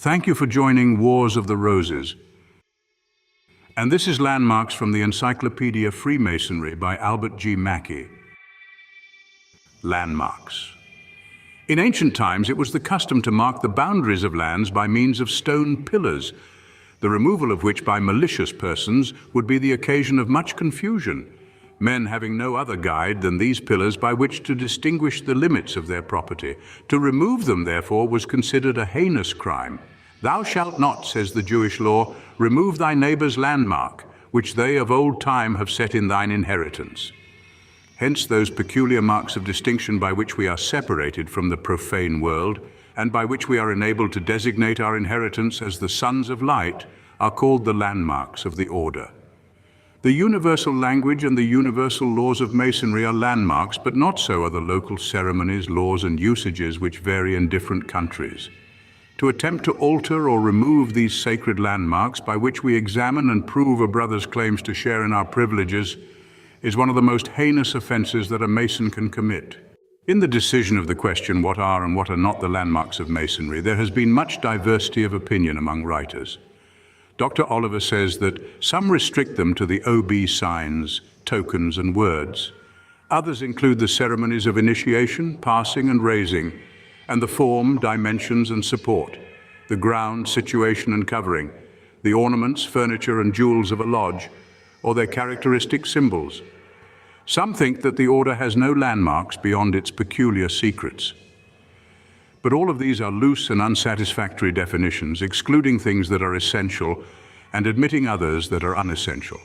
Thank you for joining Wars of the Roses. And this is Landmarks from the Encyclopedia of Freemasonry by Albert G. Mackey. Landmarks. In ancient times, it was the custom to mark the boundaries of lands by means of stone pillars, the removal of which by malicious persons would be the occasion of much confusion, men having no other guide than these pillars by which to distinguish the limits of their property. To remove them, therefore, was considered a heinous crime. Thou shalt not, says the Jewish law, remove thy neighbor's landmark, which they of old time have set in thine inheritance. Hence those peculiar marks of distinction by which we are separated from the profane world, and by which we are enabled to designate our inheritance as the sons of light, are called the landmarks of the order. The universal language and the universal laws of Masonry are landmarks, but not so are the local ceremonies, laws, and usages which vary in different countries. To attempt to alter or remove these sacred landmarks by which we examine and prove a brother's claims to share in our privileges is one of the most heinous offenses that a Mason can commit. In the decision of the question, what are and what are not the landmarks of Masonry, there has been much diversity of opinion among writers. Dr. Oliver says that some restrict them to the OB signs, tokens, and words. Others include the ceremonies of initiation, passing, and raising, and the form, dimensions, and support, the ground, situation, and covering, the ornaments, furniture, and jewels of a lodge, or their characteristic symbols. Some think that the order has no landmarks beyond its peculiar secrets. But all of these are loose and unsatisfactory definitions, excluding things that are essential and admitting others that are unessential.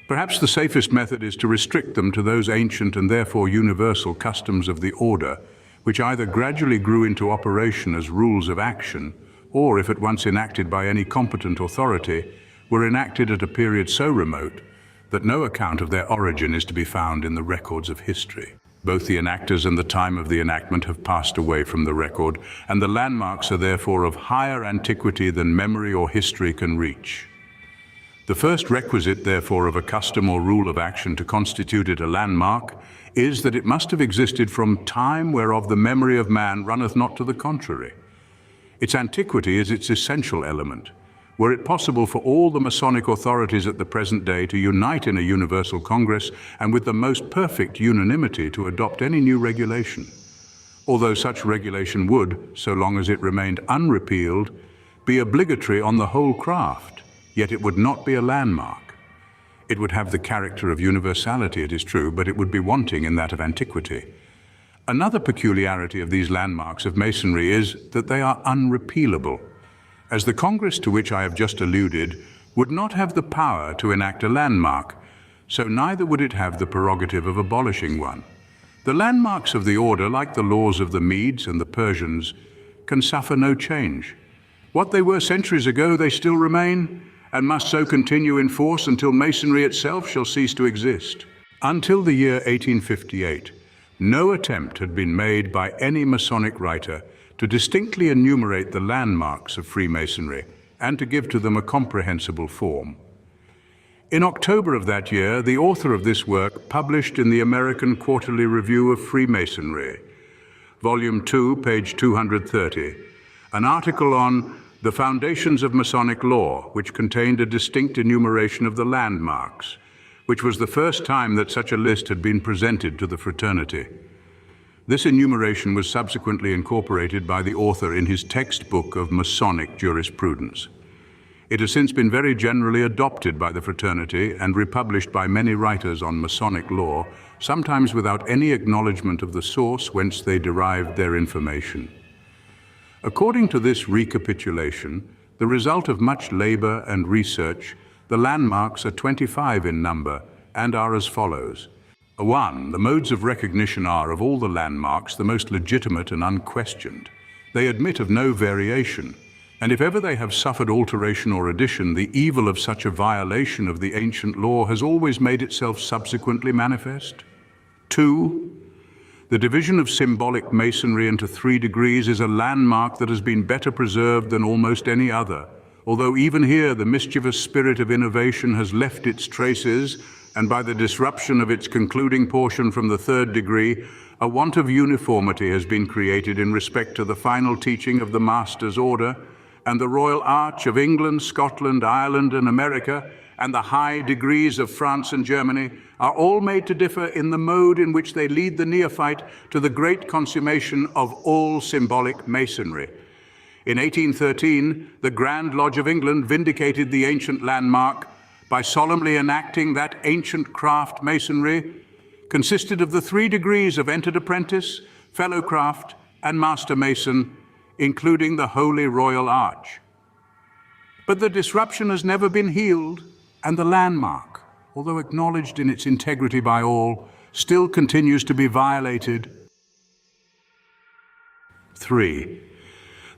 Perhaps the safest method is to restrict them to those ancient and therefore universal customs of the order, which either gradually grew into operation as rules of action, or, if at once enacted by any competent authority, were enacted at a period so remote that no account of their origin is to be found in the records of history. Both the enactors and the time of the enactment have passed away from the record, and the landmarks are therefore of higher antiquity than memory or history can reach. The first requisite, therefore, of a custom or rule of action to constitute it a landmark is that it must have existed from time whereof the memory of man runneth not to the contrary. Its antiquity is its essential element. Were it possible for all the Masonic authorities at the present day to unite in a universal congress and with the most perfect unanimity to adopt any new regulation, although such regulation would, so long as it remained unrepealed, be obligatory on the whole craft, yet it would not be a landmark. It would have the character of universality, it is true, but it would be wanting in that of antiquity. Another peculiarity of these landmarks of Masonry is that they are unrepealable, as the Congress to which I have just alluded would not have the power to enact a landmark, so neither would it have the prerogative of abolishing one. The landmarks of the order, like the laws of the Medes and the Persians, can suffer no change. What they were centuries ago, they still remain, and must so continue in force until Masonry itself shall cease to exist. Until the year 1858, no attempt had been made by any Masonic writer to distinctly enumerate the landmarks of Freemasonry and to give to them a comprehensible form. In October of that year, the author of this work published in the American Quarterly Review of Freemasonry, Volume 2, page 230, an article on the Foundations of Masonic Law, which contained a distinct enumeration of the landmarks, which was the first time that such a list had been presented to the fraternity. This enumeration was subsequently incorporated by the author in his textbook of Masonic jurisprudence. It has since been very generally adopted by the fraternity and republished by many writers on Masonic law, sometimes without any acknowledgement of the source whence they derived their information. According to this recapitulation, the result of much labor and research, the landmarks are 25 in number and are as follows. 1. The modes of recognition are, of all the landmarks, the most legitimate and unquestioned. They admit of no variation, and if ever they have suffered alteration or addition, the evil of such a violation of the ancient law has always made itself subsequently manifest. 2. The division of symbolic Masonry into 3 degrees is a landmark that has been better preserved than almost any other, although even here the mischievous spirit of innovation has left its traces, and by the disruption of its concluding portion from the third degree, a want of uniformity has been created in respect to the final teaching of the Master's Order, and the Royal Arch of England, Scotland, Ireland, and America, and the high degrees of France and Germany are all made to differ in the mode in which they lead the neophyte to the great consummation of all symbolic masonry. In 1813, the Grand Lodge of England vindicated the ancient landmark by solemnly enacting that ancient craft masonry consisted of the 3 degrees of entered apprentice, fellow craft, and master mason, including the Holy Royal Arch. But the disruption has never been healed, and the landmark, although acknowledged in its integrity by all, still continues to be violated. 3.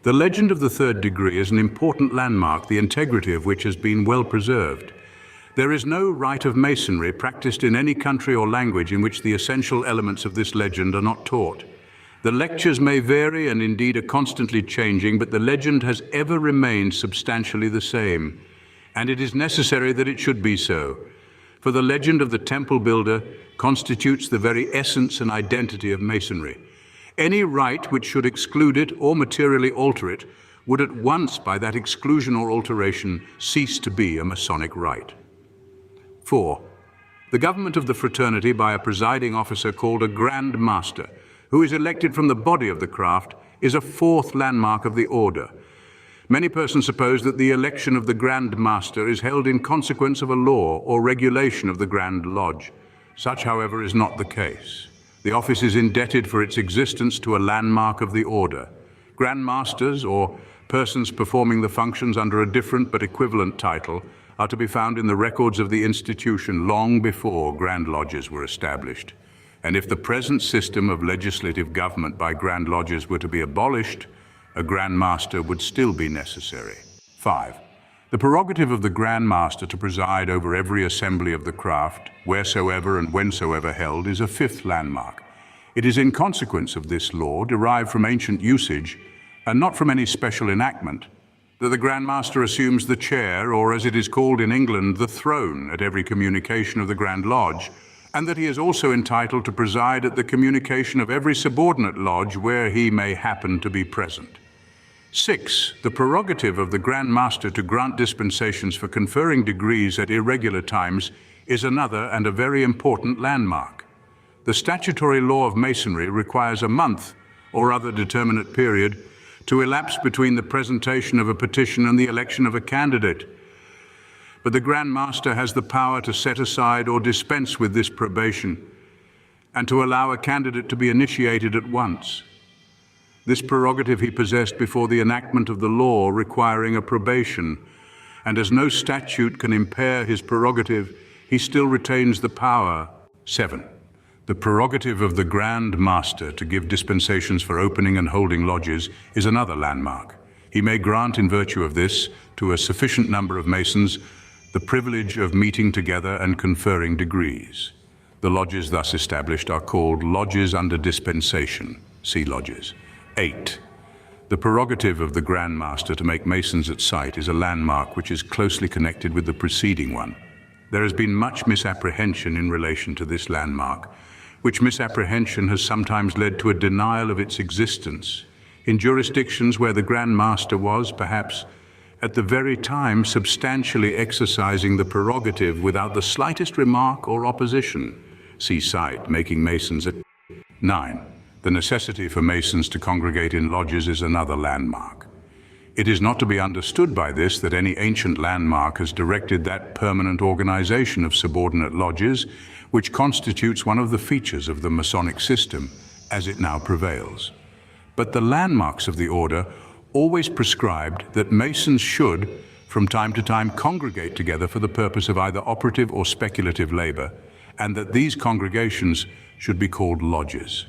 The legend of the third degree is an important landmark, the integrity of which has been well preserved. There is no rite of masonry practiced in any country or language in which the essential elements of this legend are not taught. The lectures may vary and indeed are constantly changing, but the legend has ever remained substantially the same, and it is necessary that it should be so. For the legend of the temple builder constitutes the very essence and identity of masonry. Any rite which should exclude it or materially alter it would at once, by that exclusion or alteration, cease to be a Masonic rite. 4. The government of the fraternity by a presiding officer called a Grand Master, who is elected from the body of the craft, is a 4th landmark of the order. Many persons suppose that the election of the Grand Master is held in consequence of a law or regulation of the Grand Lodge. Such, however, is not the case. The office is indebted for its existence to a landmark of the order. Grand Masters, or persons performing the functions under a different but equivalent title, are to be found in the records of the institution long before Grand Lodges were established. And if the present system of legislative government by Grand Lodges were to be abolished, a Grand Master would still be necessary. 5. The prerogative of the Grand Master to preside over every assembly of the craft, wheresoever and whensoever held, is a 5th landmark. It is in consequence of this law, derived from ancient usage, and not from any special enactment, that the Grand Master assumes the chair, or as it is called in England, the throne, at every communication of the Grand Lodge, and that he is also entitled to preside at the communication of every subordinate lodge where he may happen to be present. 6. The prerogative of the Grand Master to grant dispensations for conferring degrees at irregular times is another and a very important landmark. The statutory law of Masonry requires a month, or other determinate period, to elapse between the presentation of a petition and the election of a candidate. But the Grand Master has the power to set aside or dispense with this probation, and to allow a candidate to be initiated at once. This prerogative he possessed before the enactment of the law requiring a probation, and as no statute can impair his prerogative, he still retains the power. 7. The prerogative of the Grand Master to give dispensations for opening and holding lodges is another landmark. He may grant, in virtue of this, to a sufficient number of Masons the privilege of meeting together and conferring degrees. The lodges thus established are called lodges under dispensation. See lodges. 8. The prerogative of the Grand Master to make Masons at sight is a landmark which is closely connected with the preceding one. There has been much misapprehension in relation to this landmark, which misapprehension has sometimes led to a denial of its existence in jurisdictions where the Grand Master was, perhaps, at the very time substantially exercising the prerogative without the slightest remark or opposition. See cite, making Masons at 9. The necessity for Masons to congregate in lodges is another landmark. It is not to be understood by this that any ancient landmark has directed that permanent organization of subordinate lodges, which constitutes one of the features of the Masonic system as it now prevails. But the landmarks of the order always prescribed that Masons should, from time to time, congregate together for the purpose of either operative or speculative labor, and that these congregations should be called lodges.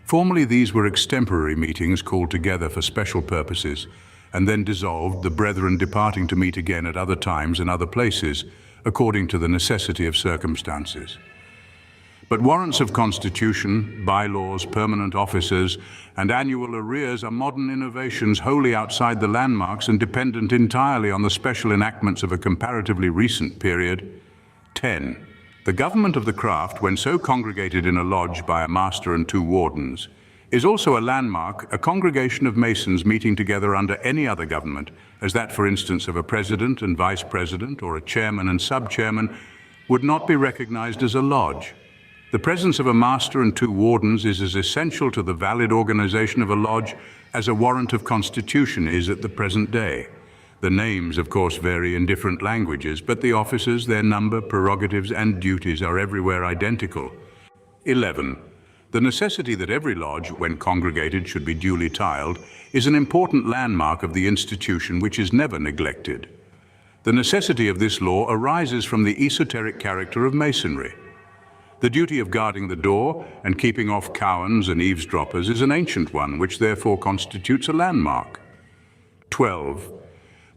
Formerly, these were extemporary meetings called together for special purposes, and then dissolved, the brethren departing to meet again at other times and other places, according to the necessity of circumstances. But warrants of constitution, bylaws, permanent officers, and annual arrears are modern innovations wholly outside the landmarks and dependent entirely on the special enactments of a comparatively recent period. 10. The government of the craft, when so congregated in a lodge by a master and two wardens, is also a landmark, a congregation of Masons meeting together under any other government, as that, for instance, of a president and vice president, or a chairman and sub-chairman, would not be recognized as a lodge. The presence of a master and two wardens is as essential to the valid organization of a lodge as a warrant of constitution is at the present day. The names, of course, vary in different languages, but the officers, their number, prerogatives, and duties are everywhere identical. 11. The necessity that every lodge, when congregated, should be duly tiled is an important landmark of the institution which is never neglected. The necessity of this law arises from the esoteric character of Masonry. The duty of guarding the door and keeping off cowens and eavesdroppers is an ancient one, which therefore constitutes a landmark. 12.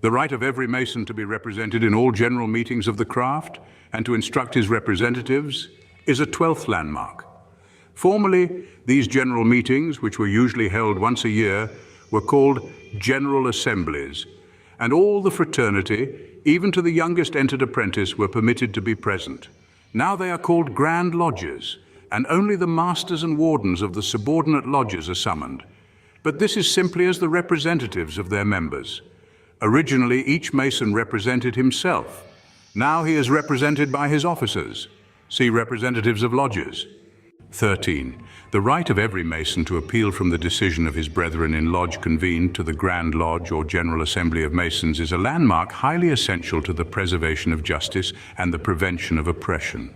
The right of every Mason to be represented in all general meetings of the craft and to instruct his representatives is a 12th landmark. Formerly, these general meetings, which were usually held once a year, were called General Assemblies, and all the fraternity, even to the youngest entered apprentice, were permitted to be present. Now they are called Grand Lodges, and only the masters and wardens of the subordinate lodges are summoned. But this is simply as the representatives of their members. Originally, each Mason represented himself. Now he is represented by his officers. See Representatives of Lodges. 13. The right of every Mason to appeal from the decision of his brethren in lodge convened to the Grand Lodge or General Assembly of Masons is a landmark highly essential to the preservation of justice and the prevention of oppression.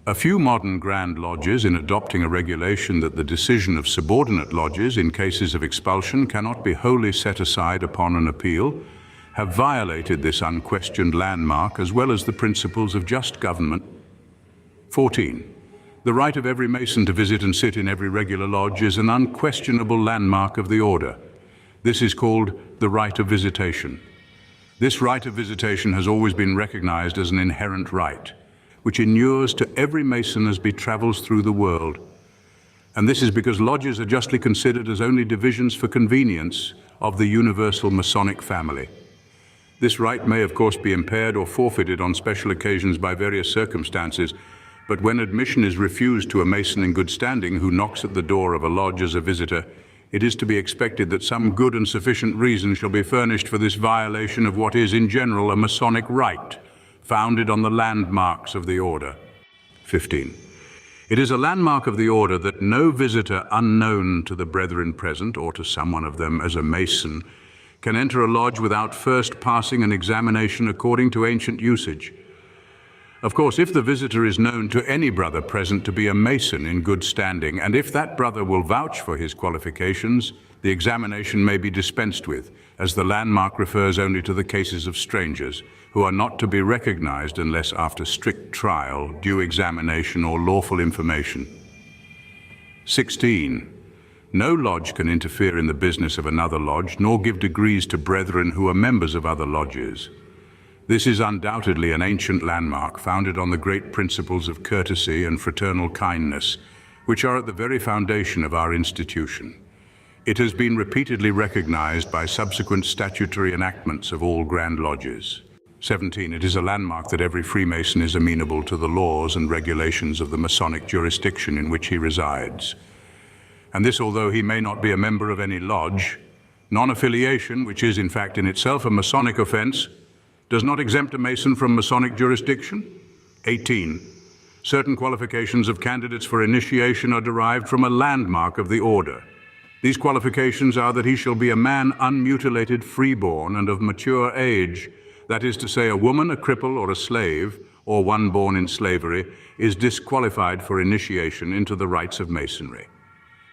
A few modern Grand Lodges, in adopting a regulation that the decision of subordinate lodges in cases of expulsion cannot be wholly set aside upon an appeal, have violated this unquestioned landmark as well as the principles of just government. 14. The right of every Mason to visit and sit in every regular lodge is an unquestionable landmark of the order. This is called the right of visitation. This right of visitation has always been recognized as an inherent right, which inures to every Mason as he travels through the world. And this is because lodges are justly considered as only divisions for convenience of the universal Masonic family. This right may, of course, be impaired or forfeited on special occasions by various circumstances, but when admission is refused to a Mason in good standing who knocks at the door of a lodge as a visitor, it is to be expected that some good and sufficient reason shall be furnished for this violation of what is in general a Masonic right, founded on the landmarks of the order. 15. It is a landmark of the order that no visitor unknown to the brethren present, or to someone of them as a Mason, can enter a lodge without first passing an examination according to ancient usage. Of course, if the visitor is known to any brother present to be a Mason in good standing, and if that brother will vouch for his qualifications, the examination may be dispensed with, as the landmark refers only to the cases of strangers, who are not to be recognized unless after strict trial, due examination, or lawful information. 16. No lodge can interfere in the business of another lodge, nor give degrees to brethren who are members of other lodges. This is undoubtedly an ancient landmark founded on the great principles of courtesy and fraternal kindness, which are at the very foundation of our institution. It has been repeatedly recognized by subsequent statutory enactments of all Grand Lodges. 17. It is a landmark that every Freemason is amenable to the laws and regulations of the Masonic jurisdiction in which he resides. And this, although he may not be a member of any lodge, non-affiliation, which is in fact in itself a Masonic offense, does not exempt a Mason from Masonic jurisdiction. 18. Certain qualifications of candidates for initiation are derived from a landmark of the order. These qualifications are that he shall be a man unmutilated, freeborn, and of mature age. That is to say, a woman, a cripple, or a slave, or one born in slavery, is disqualified for initiation into the rites of Masonry.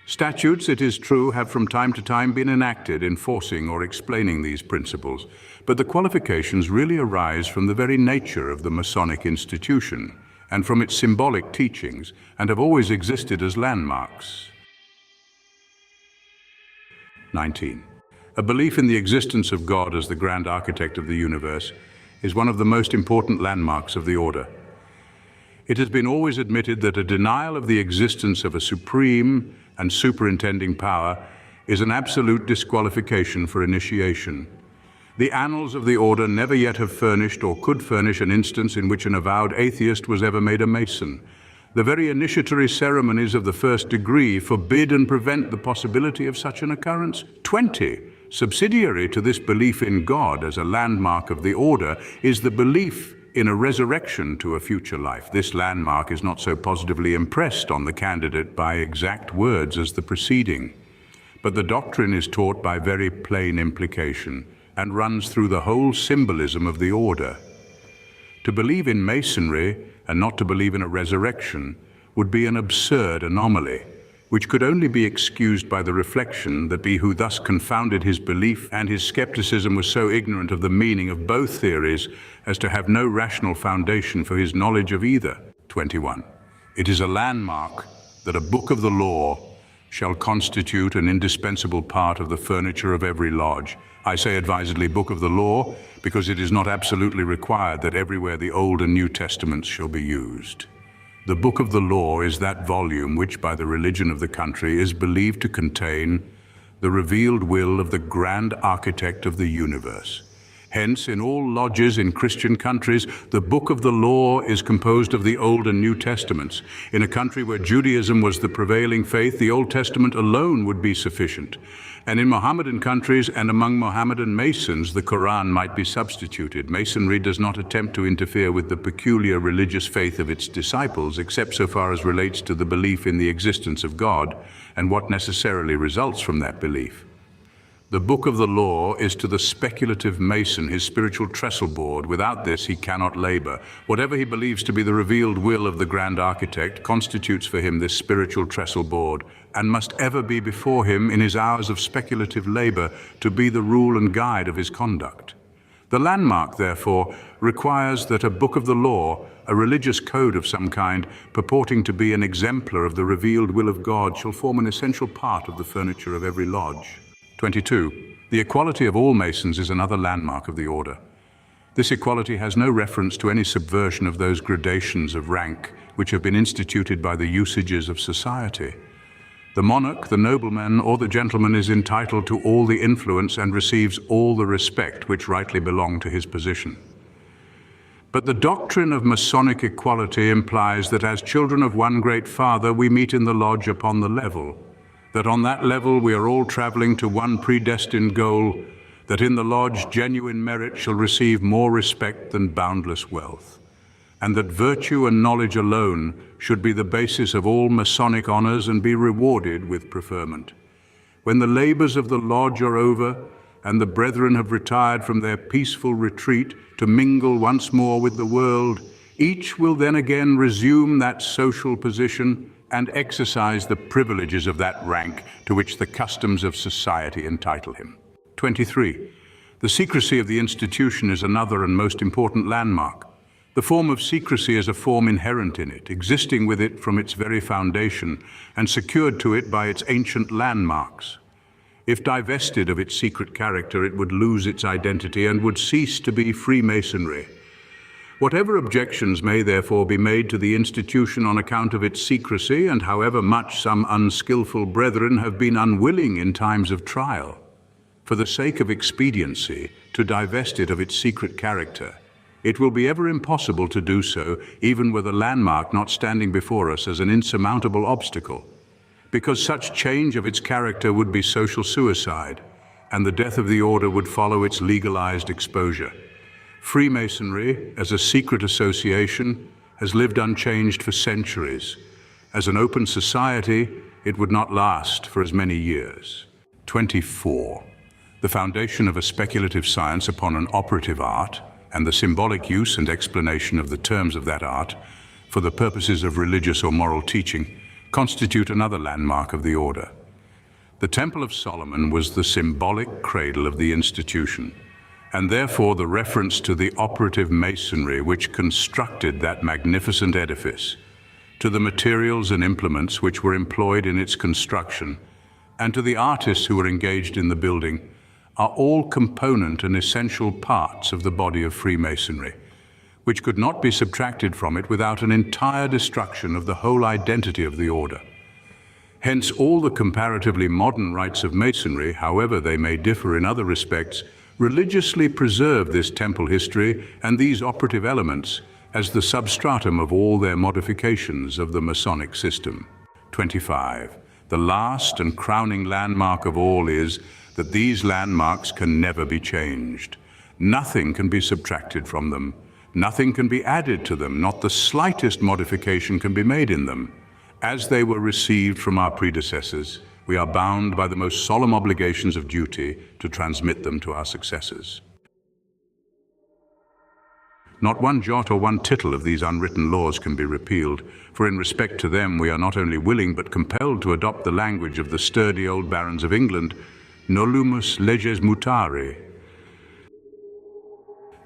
Statutes, it is true, have from time to time been enacted enforcing or explaining these principles, but the qualifications really arise from the very nature of the Masonic institution and from its symbolic teachings, and have always existed as landmarks. 19. A belief in the existence of God as the grand architect of the universe is one of the most important landmarks of the order. It has been always admitted that a denial of the existence of a supreme and superintending power is an absolute disqualification for initiation. The annals of the order never yet have furnished or could furnish an instance in which an avowed atheist was ever made a Mason. The very initiatory ceremonies of the first degree forbid and prevent the possibility of such an occurrence. 20. Subsidiary to this belief in God as a landmark of the order is the belief in a resurrection to a future life. This landmark is not so positively impressed on the candidate by exact words as the preceding, but the doctrine is taught by very plain implication and runs through the whole symbolism of the order. To believe in Masonry and not to believe in a resurrection would be an absurd anomaly, which could only be excused by the reflection that he who thus confounded his belief and his skepticism was so ignorant of the meaning of both theories as to have no rational foundation for his knowledge of either. 21. It is a landmark that a book of the law shall constitute an indispensable part of the furniture of every lodge. I say advisedly book of the law because it is not absolutely required that everywhere the Old and New Testaments shall be used. The book of the law is that volume which, by the religion of the country, is believed to contain the revealed will of the grand architect of the universe. Hence, in all lodges in Christian countries, the book of the law is composed of the Old and New Testaments. In a country where Judaism was the prevailing faith, the Old Testament alone would be sufficient. And in Mohammedan countries and among Mohammedan Masons, the Quran might be substituted. Masonry does not attempt to interfere with the peculiar religious faith of its disciples, except so far as relates to the belief in the existence of God and what necessarily results from that belief. The book of the law is to the speculative Mason his spiritual trestle board. Without this he cannot labor. Whatever he believes to be the revealed will of the grand architect constitutes for him this spiritual trestle board, and must ever be before him in his hours of speculative labor to be the rule and guide of his conduct. The landmark, therefore, requires that a book of the law, a religious code of some kind, purporting to be an exemplar of the revealed will of God, shall form an essential part of the furniture of every lodge. 22. The equality of all Masons is another landmark of the order. This equality has no reference to any subversion of those gradations of rank which have been instituted by the usages of society. The monarch, the nobleman, or the gentleman is entitled to all the influence and receives all the respect which rightly belong to his position. But the doctrine of Masonic equality implies that as children of one great Father we meet in the lodge upon the level, that on that level we are all traveling to one predestined goal, that in the lodge genuine merit shall receive more respect than boundless wealth, and that virtue and knowledge alone should be the basis of all Masonic honors and be rewarded with preferment. When the labors of the lodge are over, and the brethren have retired from their peaceful retreat to mingle once more with the world, each will then again resume that social position and exercise the privileges of that rank to which the customs of society entitle him. 23. The secrecy of the institution is another and most important landmark. The form of secrecy is a form inherent in it, existing with it from its very foundation, and secured to it by its ancient landmarks. If divested of its secret character, it would lose its identity and would cease to be Freemasonry. Whatever objections may therefore be made to the institution on account of its secrecy, and however much some unskillful brethren have been unwilling in times of trial, for the sake of expediency, to divest it of its secret character, it will be ever impossible to do so, even with a landmark not standing before us as an insurmountable obstacle, because such change of its character would be social suicide, and the death of the order would follow its legalized exposure. Freemasonry, as a secret association, has lived unchanged for centuries. As an open society, it would not last for as many years. 24. The foundation of a speculative science upon an operative art, and the symbolic use and explanation of the terms of that art for the purposes of religious or moral teaching, constitute another landmark of the order. The Temple of Solomon was the symbolic cradle of the institution, and therefore the reference to the operative masonry which constructed that magnificent edifice, to the materials and implements which were employed in its construction, and to the artists who were engaged in the building, are all component and essential parts of the body of Freemasonry, which could not be subtracted from it without an entire destruction of the whole identity of the order. Hence, all the comparatively modern rites of Masonry, however they may differ in other respects, religiously preserve this temple history and these operative elements as the substratum of all their modifications of the Masonic system. 25. The last and crowning landmark of all is that these landmarks can never be changed. Nothing can be subtracted from them. Nothing can be added to them. Not the slightest modification can be made in them. As they were received from our predecessors, we are bound by the most solemn obligations of duty to transmit them to our successors. Not one jot or one tittle of these unwritten laws can be repealed, for in respect to them we are not only willing but compelled to adopt the language of the sturdy old barons of England, nolumus leges mutare.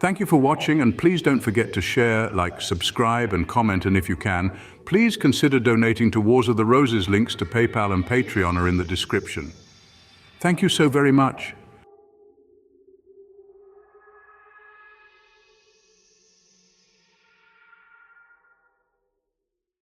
Thank you for watching, and please don't forget to share, like, subscribe and comment, and if you can, please consider donating to Wars of the Roses. Links to PayPal and Patreon are in the description. Thank you so very much.